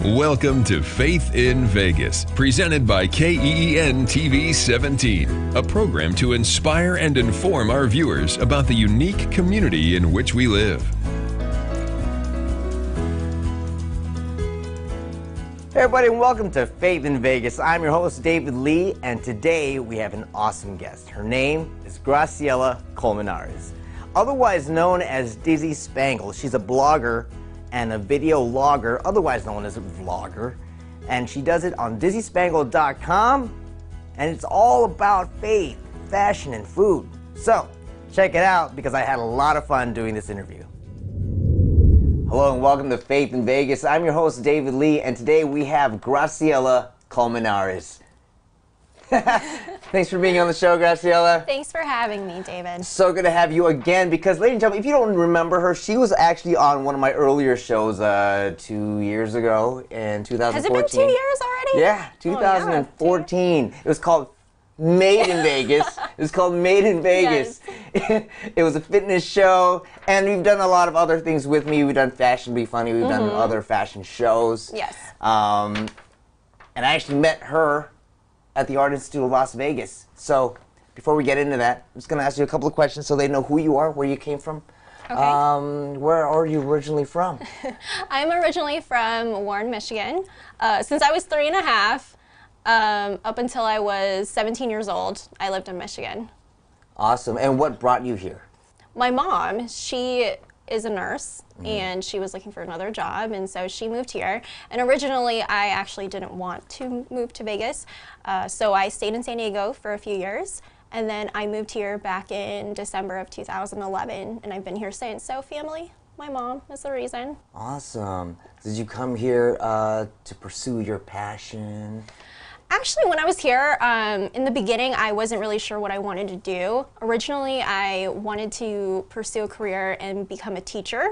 Welcome to Faith in Vegas, presented by KEEN TV 17, a program to inspire and inform our viewers about the unique community in which we live. Hey everybody, and welcome to Faith in Vegas. I'm your host, David Lee, and today we have an awesome guest. Her name is Graciella Colmenares, otherwise known as Dizzy Spangle. She's a blogger and a video logger, otherwise known as a vlogger, and she does it on DizzySpangle.com, and it's all about faith, fashion, and food. So, check it out because I had a lot of fun doing this interview. Hello and welcome to Faith in Vegas. I'm your host, David Lee, and today we have Graciella Colmenares. Thanks for being on the show, Graciella. Thanks for having me, David. So good to have you again because, ladies and gentlemen, if you don't remember her, she was actually on one of my earlier shows 2 years ago in 2014. Has it been 2 years already? Yeah, 2014. It was called Made in Vegas. It was called Made in Vegas. Yes. It was a fitness show, and we've done a lot of other things with me. We've done Fashion Be Funny. We've done other fashion shows. Yes. And I actually met her at the Art Institute of Las Vegas. So before we get into that, I'm just going to ask you a couple of questions so they know who you are, where you came from. Okay. Where are you originally from? I'm originally from Warren, Michigan. Since I was 3 and a half, up until I was 17 years old, I lived in Michigan. Awesome. And what brought you here? My mom, she is a nurse, and she was looking for another job, and so she moved here. And originally, I actually didn't want to move to Vegas, so I stayed in San Diego for a few years, and then I moved here back in December of 2011, and I've been here since. So family, my mom is the reason. Awesome. Did you come here to pursue your passion? Actually, when I was here, in the beginning, I wasn't really sure what I wanted to do. Originally, I wanted to pursue a career and become a teacher.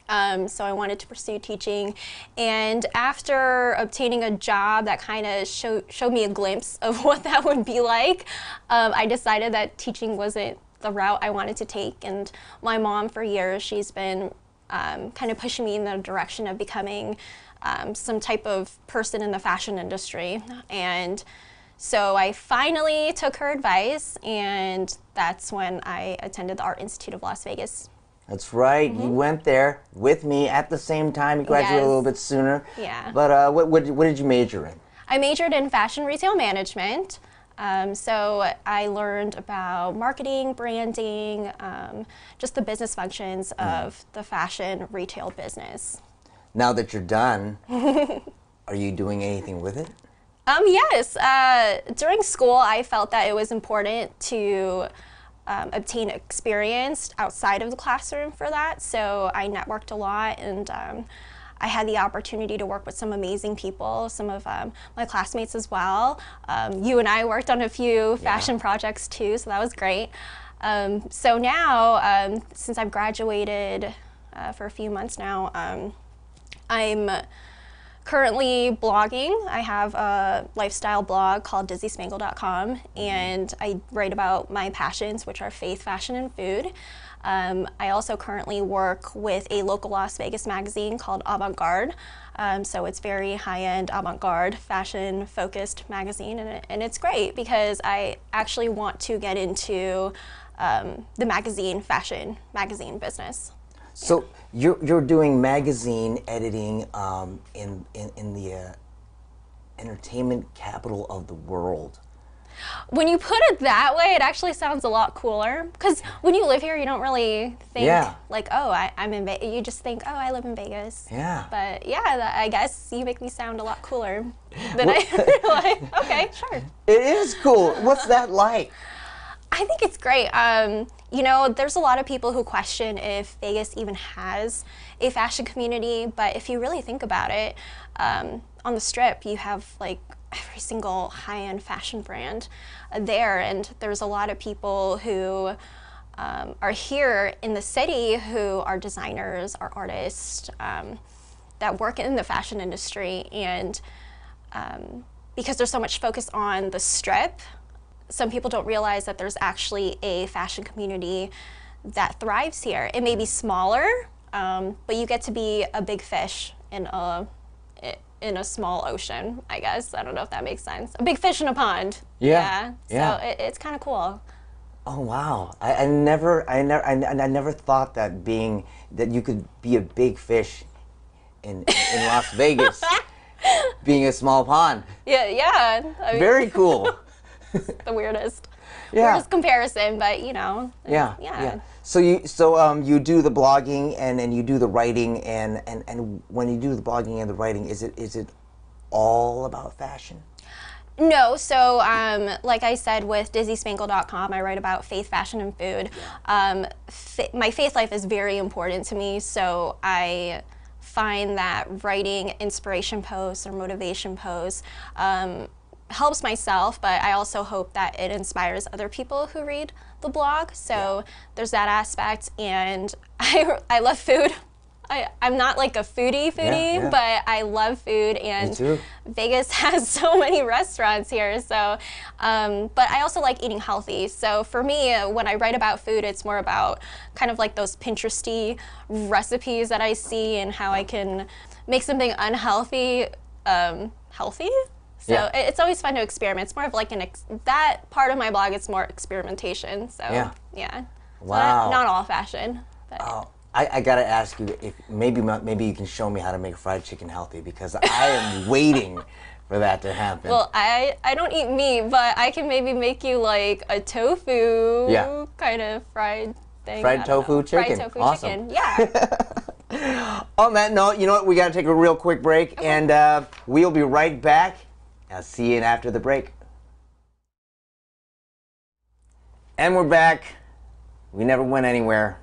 So I wanted to pursue teaching. And after obtaining a job that kind of showed me a glimpse of what that would be like, I decided that teaching wasn't the route I wanted to take. And my mom, for years, she's been kind of pushing me in the direction of becoming some type of person in the fashion industry. And so I finally took her advice, and that's when I attended the Art Institute of Las Vegas. That's right. You went there with me at the same time. You graduated a little bit sooner. Yeah. But what did you major in? I majored in fashion retail management. So I learned about marketing, branding, just the business functions of the fashion retail business. Now that you're done, are you doing anything with it? Yes. During school, I felt that it was important to obtain experience outside of the classroom for that. So I networked a lot, and I had the opportunity to work with some amazing people, some of my classmates as well. You and I worked on a few fashion projects too, so that was great. So now, since I've graduated for a few months now, I'm currently blogging. I have a lifestyle blog called DizzySpangle.com, and I write about my passions, which are faith, fashion, and food. I also currently work with a local Las Vegas magazine called Avant Garde. So it's very high-end avant-garde, fashion-focused magazine, and it's great because I actually want to get into the fashion magazine business. So you're doing magazine editing in the entertainment capital of the world. When you put it that way, it actually sounds a lot cooler. Because when you live here, you don't really think like, oh, I'm in Vegas. You just think, oh, I live in Vegas. Yeah. But yeah, I guess you make me sound a lot cooler than I realize. Okay, sure. It is cool. What's that like? I think it's great. You know, there's a lot of people who question if Vegas even has a fashion community, but if you really think about it, on the Strip, you have like every single high-end fashion brand there, and there's a lot of people who are here in the city who are designers, are artists, that work in the fashion industry, and because there's so much focus on the Strip, some people don't realize that there's actually a fashion community that thrives here. It may be smaller, but you get to be a big fish in in a small ocean, I guess. I don't know if that makes sense. A big fish in a pond. Yeah. So it's kind of cool. Oh wow! I never thought that you could be a big fish in Las Vegas, being a small pond. Yeah. I mean, Very cool. the weirdest comparison, but you know. Yeah. So you do the blogging and you do the writing and when you do the blogging and the writing, is it all about fashion? No, so like I said, with DizzySpangle.com, I write about faith, fashion, and food. My faith life is very important to me, so I find that writing inspiration posts or motivation posts helps myself, but I also hope that it inspires other people who read the blog. So there's that aspect, and I love food. I'm not like a foodie, but I love food, and Vegas has so many restaurants here. So, but I also like eating healthy. So for me, when I write about food, it's more about kind of like those Pinteresty recipes that I see and how I can make something unhealthy healthy. So it's always fun to experiment. It's more of like that part of my blog. It's more experimentation. So yeah. Wow. So not all fashion. But. Oh. I gotta ask you if maybe you can show me how to make fried chicken healthy, because I am waiting for that to happen. Well, I don't eat meat, but I can maybe make you like a tofu kind of fried thing. Fried tofu chicken. Fried tofu awesome. chicken. Yeah. On that note, you know what? We gotta take a real quick break, and we'll be right back. I'll see you after the break. And we're back. We never went anywhere.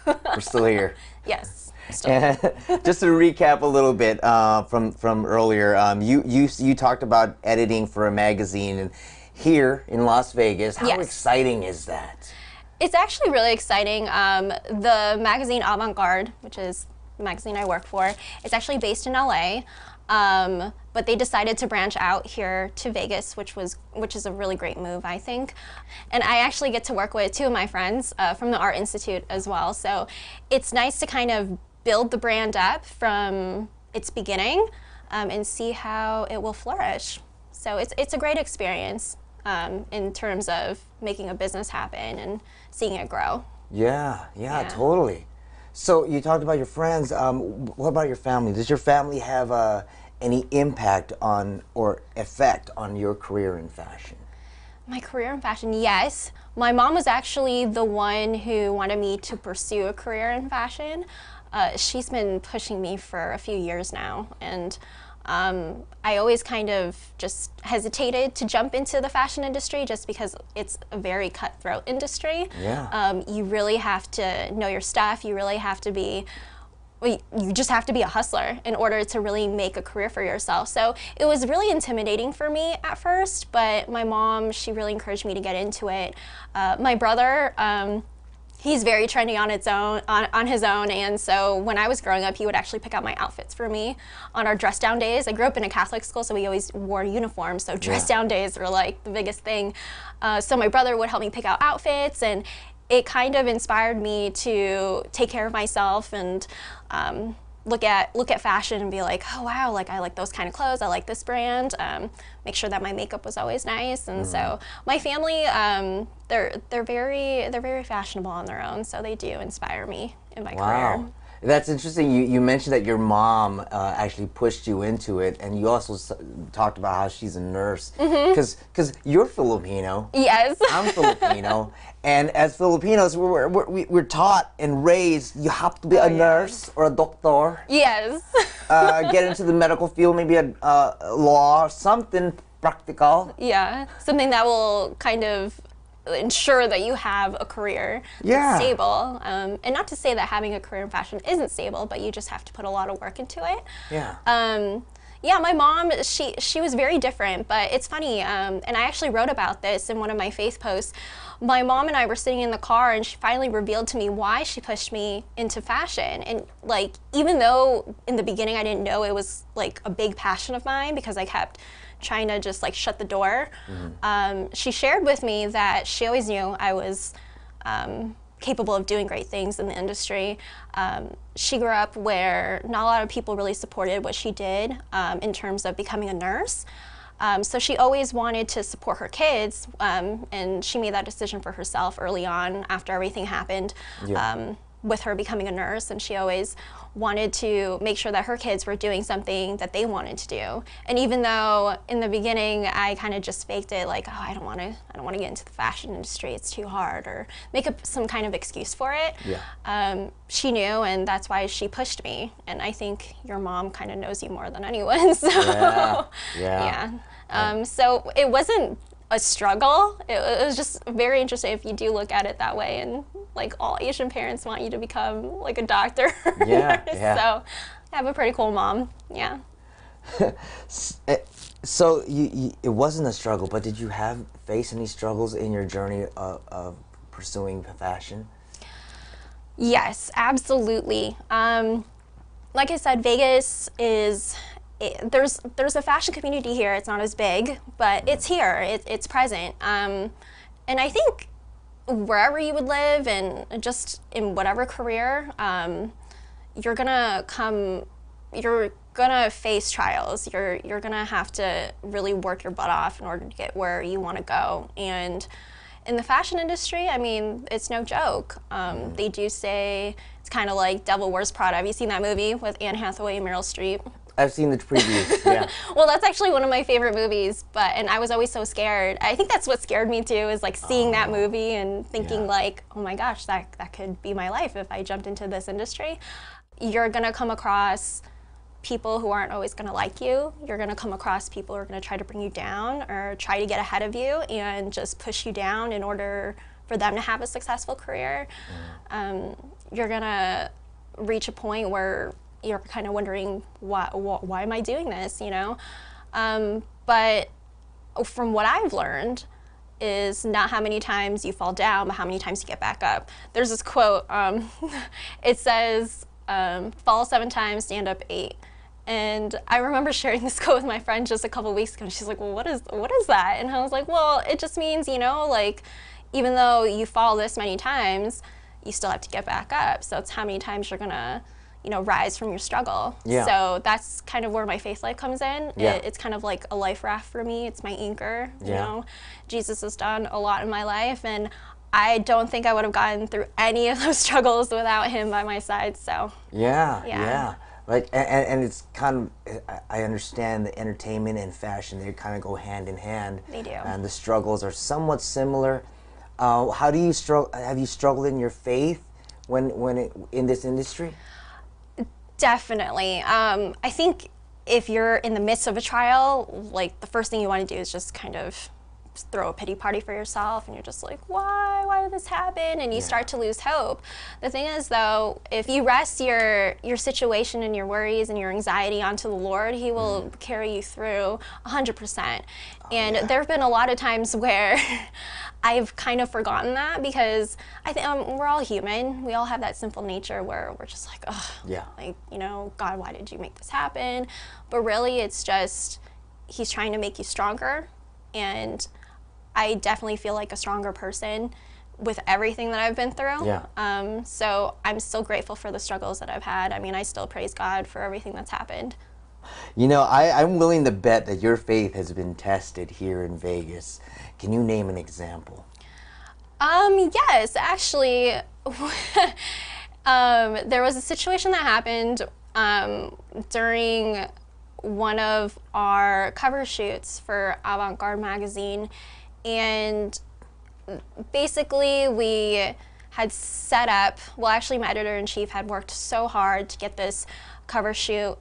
We're still here. Yes. Just to recap a little bit from earlier, you talked about editing for a magazine, and here in Las Vegas. How exciting is that? It's actually really exciting. The magazine Avant-Garde, which is the magazine I work for, it's actually based in LA. But they decided to branch out here to Vegas, which is a really great move, I think. And I actually get to work with two of my friends from the Art Institute as well. So it's nice to kind of build the brand up from its beginning and see how it will flourish. So it's a great experience in terms of making a business happen and seeing it grow. Yeah, totally. So you talked about your friends. What about your family? Does your family have any impact on or effect on your career in fashion? My career in fashion, yes. My mom was actually the one who wanted me to pursue a career in fashion. She's been pushing me for a few years now, and I always kind of just hesitated to jump into the fashion industry just because it's a very cutthroat industry. Yeah. You really have to know your stuff. You really have to be you just have to be a hustler in order to really make a career for yourself. So it was really intimidating for me at first, but my mom, she really encouraged me to get into it. My brother, he's very trendy on his own, and so when I was growing up, he would actually pick out my outfits for me on our dress down days. I grew up in a Catholic school, so we always wore uniforms, so dress down days were like the biggest thing. So my brother would help me pick out outfits, and it kind of inspired me to take care of myself and look at fashion and be like, oh wow, like I like those kind of clothes, I like this brand. Make sure that my makeup was always nice, and so my family, they're very fashionable on their own, so they do inspire me in my career. That's interesting. You mentioned that your mom actually pushed you into it, and you also talked about how she's a nurse. Because you're Filipino. Yes. I'm Filipino. And as Filipinos, we're taught and raised, you have to be a nurse or a doctor. Yes. Get into the medical field, maybe a law, something practical. Yeah, something that will kind of ensure that you have a career that's stable. And not to say that having a career in fashion isn't stable, but you just have to put a lot of work into it. Yeah, my mom, she was very different, but it's funny, and I actually wrote about this in one of my faith posts. My mom and I were sitting in the car, and she finally revealed to me why she pushed me into fashion. And like, even though in the beginning I didn't know it was like a big passion of mine, because I kept trying to just like shut the door, she shared with me that she always knew I was capable of doing great things in the industry. She grew up where not a lot of people really supported what she did in terms of becoming a nurse. So she always wanted to support her kids, and she made that decision for herself early on after everything happened. With her becoming a nurse, and she always wanted to make sure that her kids were doing something that they wanted to do. And even though in the beginning I kind of just faked it, like, oh, I don't want to get into the fashion industry, it's too hard, or make up some kind of excuse for it. She knew, and that's why she pushed me. And I think your mom kind of knows you more than anyone. So so it wasn't a struggle. It was just very interesting if you do look at it that way, and like all Asian parents want you to become like a doctor. So I have a pretty cool mom. So it wasn't a struggle, but did you face any struggles in your journey of pursuing fashion? Yes, absolutely. Like I said, Vegas is, there's a fashion community here. It's not as big, but it's here. It's present. And I think wherever you would live, and just in whatever career, you're gonna face trials. You're gonna have to really work your butt off in order to get where you want to go. And in the fashion industry, I mean, it's no joke. They do say it's kind of like Devil Wears Prada. Have you seen that movie with Anne Hathaway and Meryl Streep? I've seen the previews, yeah. Well, that's actually one of my favorite movies, and I was always so scared. I think that's what scared me too, is like seeing that movie and thinking like, oh my gosh, that could be my life if I jumped into this industry. You're gonna come across people who aren't always gonna like you. You're gonna come across people who are gonna try to bring you down or try to get ahead of you and just push you down in order for them to have a successful career. You're gonna reach a point where you're kind of wondering, why am I doing this, you know? But from what I've learned is not how many times you fall down, but how many times you get back up. There's this quote, it says, fall 7 times, stand up 8. And I remember sharing this quote with my friend just a couple weeks ago, and she's like, well, what is that? And I was like, well, it just means, you know, like, even though you fall this many times, you still have to get back up. So it's how many times you're gonna, you know, rise from your struggle. So that's kind of where my faith life comes in. It's kind of like a life raft for me. It's my anchor. You know, Jesus has done a lot in my life, and I don't think I would have gotten through any of those struggles without him by my side. So Like, and it's kind of, I understand the entertainment and fashion, they kind of go hand in hand. They do. And the struggles are somewhat similar. How do you have you struggled in your faith in this industry? Definitely. I think if you're in the midst of a trial, like, the first thing you want to do is just kind of throw a pity party for yourself, and you're just like, why did this happen? And you start to lose hope. The thing is, though, if you rest your situation and your worries and your anxiety onto the Lord, He will carry you through 100%. And there have been a lot of times where I've kind of forgotten that, because I think we're all human. We all have that sinful nature where we're just like, oh, like, you know, God, why did you make this happen? But really, it's just He's trying to make you stronger. And I definitely feel like a stronger person with everything that I've been through. So I'm still grateful for the struggles that I've had. I mean, I still praise God for everything that's happened. You know, I'm willing to bet that your faith has been tested here in Vegas. Can you name an example? Yes, actually, there was a situation that happened during one of our cover shoots for Avant-Garde magazine, and basically we had set up, well, actually my editor-in-chief had worked so hard to get this cover shoot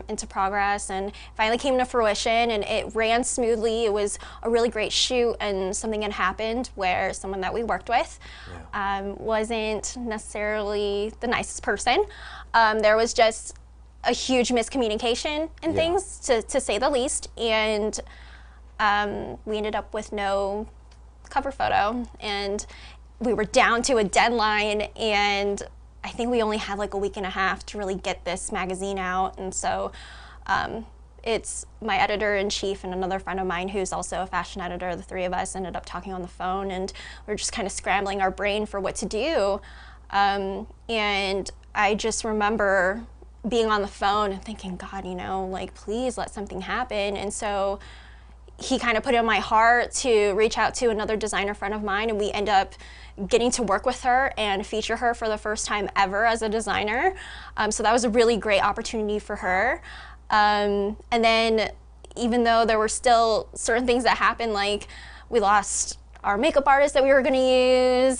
into progress, and finally came to fruition, and it ran smoothly. It was a really great shoot, and something had happened where someone that we worked with wasn't necessarily the nicest person. There was just a huge miscommunication and things, to say the least, and we ended up with no cover photo, and we were down to a deadline, and I think we only had like a week and a half to really get this magazine out. And so it's my editor-in-chief and another friend of mine who's also a fashion editor. The three of us ended up talking on the phone, and we're just kind of scrambling our brain for what to do. And I just remember being on the phone and thinking, God, you know, like, please let something happen. And so he kind of put it in my heart to reach out to another designer friend of mine, and we end up getting to work with her and feature her for the first time ever as a designer. So that was a really great opportunity for her. And then even though there were still certain things that happened, like we lost our makeup artist that we were gonna use,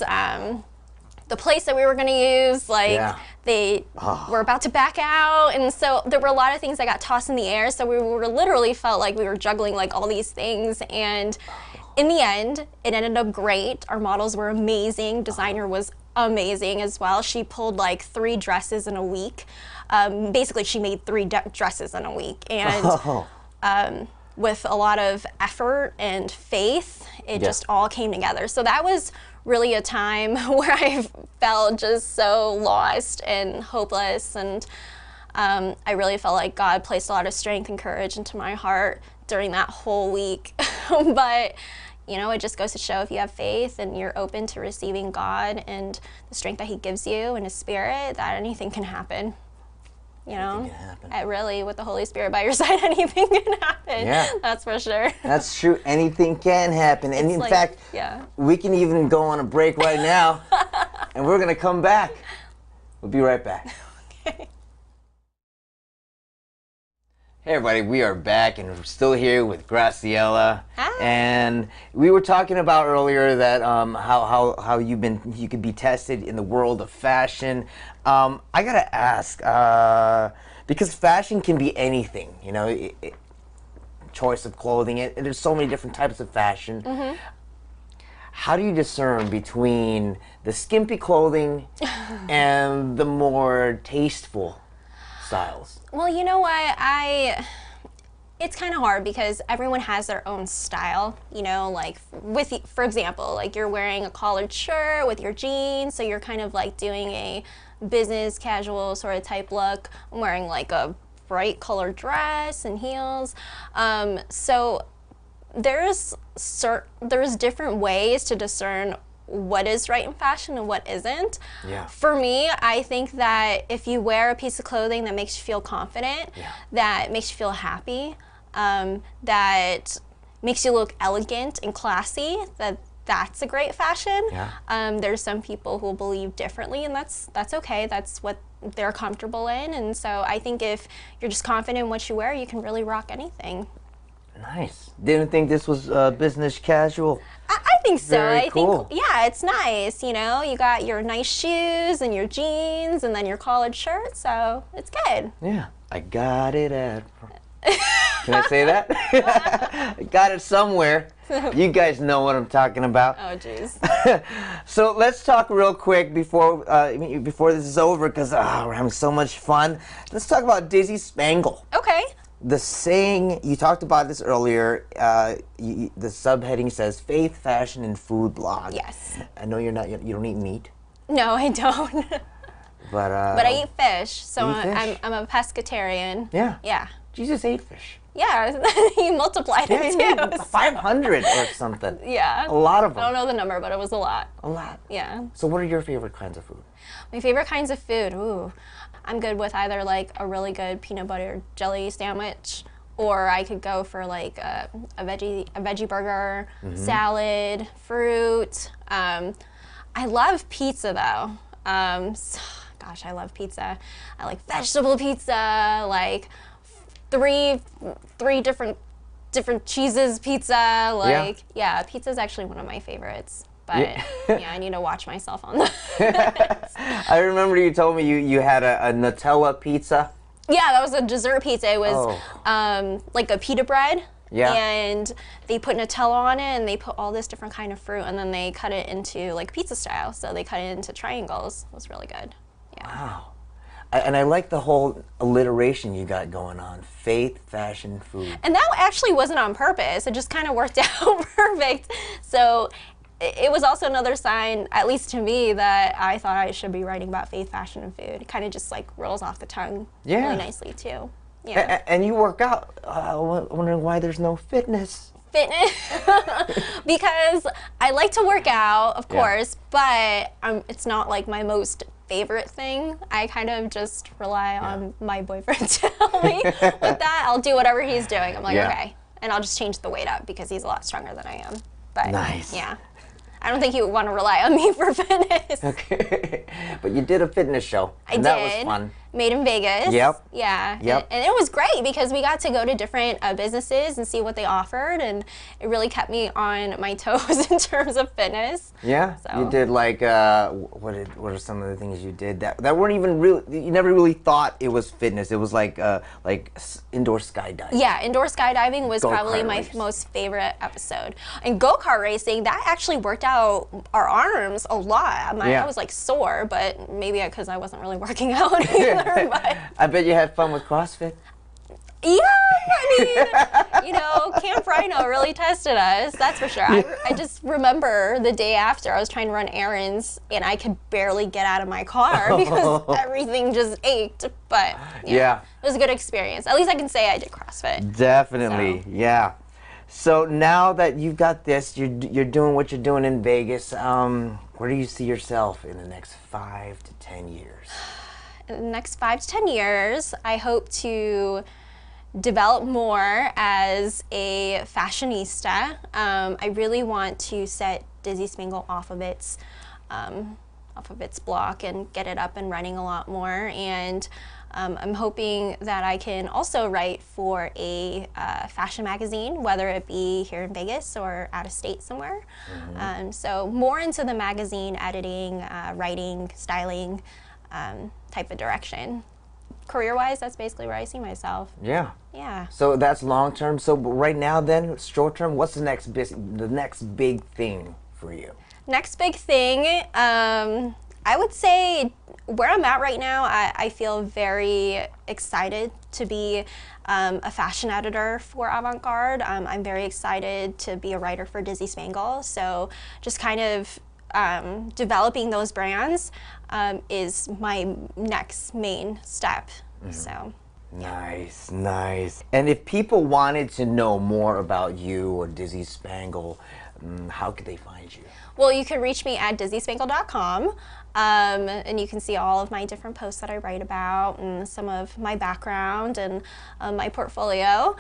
the place that we were gonna use, like they were about to back out. And so there were a lot of things that got tossed in the air. So we were literally felt like we were juggling like all these things. And in the end, it ended up great. Our models were amazing. Designer was amazing as well. She pulled like 3 dresses in a week. Basically, she made 3 dresses in a week. And with a lot of effort and faith, it just all came together. So that was really a time where I felt just so lost and hopeless. And I really felt like God placed a lot of strength and courage into my heart during that whole week. But you know, it just goes to show if you have faith and you're open to receiving God and the strength that he gives you and his spirit, that anything can happen. You know, really, with the Holy Spirit by your side, anything can happen. Yeah. That's for sure. That's true. Anything can happen. And in fact, we can even go on a break right now, and we're going to come back. We'll be right back. Okay. Hey everybody, we are back, and we're still here with Graciella. Hi. And we were talking about earlier that how you could be tested in the world of fashion. I gotta ask, because fashion can be anything, you know, choice of clothing. There's so many different types of fashion. Mm-hmm. How do you discern between the skimpy clothing and the more tasteful styles? Well, you know what, it's kind of hard because everyone has their own style, you know, like for example, like you're wearing a collared shirt with your jeans, so you're kind of like doing a business casual sort of type look. I'm wearing like a bright colored dress and heels. So there's different ways to discern what is right in fashion and what isn't. Yeah. For me, I think that if you wear a piece of clothing that makes you feel confident, that makes you feel happy, that makes you look elegant and classy, that's a great fashion. Yeah. There's some people who believe differently, and that's okay. That's what they're comfortable in. And so I think if you're just confident in what you wear, you can really rock anything. Nice. Didn't think this was business casual. I think so. Very cool. I think, yeah, it's nice. You know, you got your nice shoes and your jeans and then your collared shirt, so it's good. Yeah. I got it at... Can I say that? I got it somewhere. You guys know what I'm talking about. Oh, jeez. So let's talk real quick before this is over, because we're having so much fun. Let's talk about Dizzy Spangle. Okay. The saying, you talked about this earlier, the subheading says faith, fashion, and food blog. Yes. I know you don't eat meat. No, I don't. But I eat fish, so I'm a pescatarian. Yeah. Yeah. Jesus ate fish. Yeah, he multiplied it too. 500 or something. Yeah. A lot of them. I don't know the number, but it was a lot. A lot. Yeah. So what are your favorite kinds of food? My favorite kinds of food, ooh. I'm good with either like a really good peanut butter jelly sandwich, or I could go for like a veggie burger, salad, fruit. I love pizza though. Gosh, I love pizza. I like vegetable pizza, like three different cheeses pizza. Like yeah, pizza is actually one of my favorites. But yeah, I need to watch myself on that. I remember you told me you had a Nutella pizza. Yeah, that was a dessert pizza. It was like a pita bread. Yeah. And they put Nutella on it, and they put all this different kind of fruit, and then they cut it into like pizza style. So they cut it into triangles. It was really good. Yeah. Wow. And I like the whole alliteration you got going on. Faith, fashion, food. And that actually wasn't on purpose. It just kind of worked out perfect. So it was also another sign, at least to me, that I thought I should be writing about faith, fashion, and food. It kind of just like rolls off the tongue really nicely too. Yeah. And you work out. Wondering why there's no fitness. Fitness because I like to work out, of course, but it's not like my most favorite thing. I kind of just rely on my boyfriend to help me with that. I'll do whatever he's doing. I'm like, okay. And I'll just change the weight up because he's a lot stronger than I am. But nice. Yeah. I don't think he would want to rely on me for fitness. Okay. But you did a fitness show. I did. That was fun. Made in Vegas. Yep. Yeah. Yep. And it was great because we got to go to different businesses and see what they offered, and it really kept me on my toes in terms of fitness. Yeah. So. You did like what are some of the things you did that weren't even really, you never really thought it was fitness. It was like indoor skydiving. Yeah, indoor skydiving was probably my most favorite episode. And go-kart racing, that actually worked out our arms a lot. I was like sore, but maybe because I wasn't really working out either. But I bet you had fun with CrossFit. Yeah, I mean, Camp Rhino really tested us, that's for sure. I just remember the day after I was trying to run errands and I could barely get out of my car because everything just ached. But yeah, it was a good experience. At least I can say I did CrossFit. Definitely, so. Yeah. So now that you've got this, you're doing what you're doing in Vegas. Where do you see yourself in the next 5 to 10 years? In the next 5 to 10 years, I hope to develop more as a fashionista. I really want to set Dizzy Spangle off of its block and get it up and running a lot more. And I'm hoping that I can also write for a fashion magazine, whether it be here in Vegas or out of state somewhere. So more into the magazine editing, writing, styling type of direction. Career-wise, that's basically where I see myself. Yeah. Yeah. So that's long-term. So right now then, short-term, what's the next big thing for you? Next big thing, I would say where I'm at right now, I feel very excited to be a fashion editor for Avant Garde. I'm very excited to be a writer for Dizzy Spangle. So just kind of developing those brands is my next main step. So. Nice, nice. And if people wanted to know more about you or Dizzy Spangle, how could they find you? Well, you can reach me at dizzyspangle.com. And you can see all of my different posts that I write about and some of my background and my portfolio.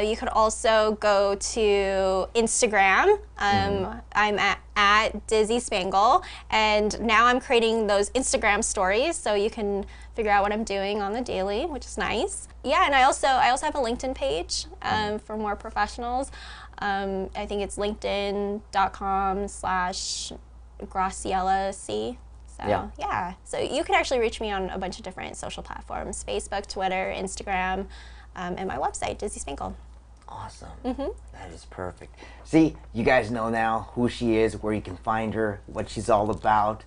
You could also go to Instagram. I'm at Dizzy Spangle, and now I'm creating those Instagram stories so you can figure out what I'm doing on the daily, which is nice. Yeah, and I also have a LinkedIn page for more professionals. I think it's linkedin.com/GracielleC. So, yeah. So you can actually reach me on a bunch of different social platforms: Facebook, Twitter, Instagram, and my website, Dizzy Spangle. Awesome. That is perfect. See, you guys know now who she is, where you can find her, what she's all about.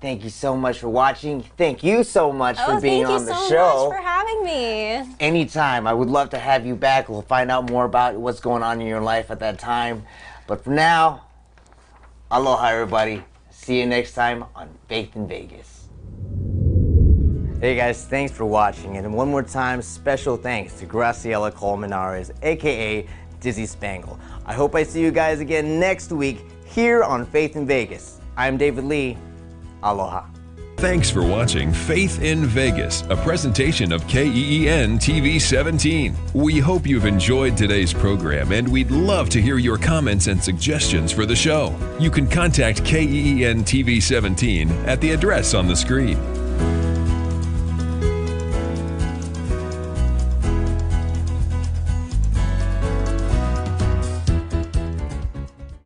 Thank you so much for watching. Thank you so much for being on the show. Thank you so much for having me. Anytime. I would love to have you back. We'll find out more about what's going on in your life at that time. But for now, aloha, everybody. See you next time on Faith in Vegas. Hey guys, thanks for watching. And one more time, special thanks to Graciella Colmenares, aka Dizzy Spangle. I hope I see you guys again next week here on Faith in Vegas. I'm David Lee. Aloha. Thanks for watching Faith in Vegas, a presentation of KEEN TV 17. We hope you've enjoyed today's program, and we'd love to hear your comments and suggestions for the show. You can contact KEEN TV 17 at the address on the screen.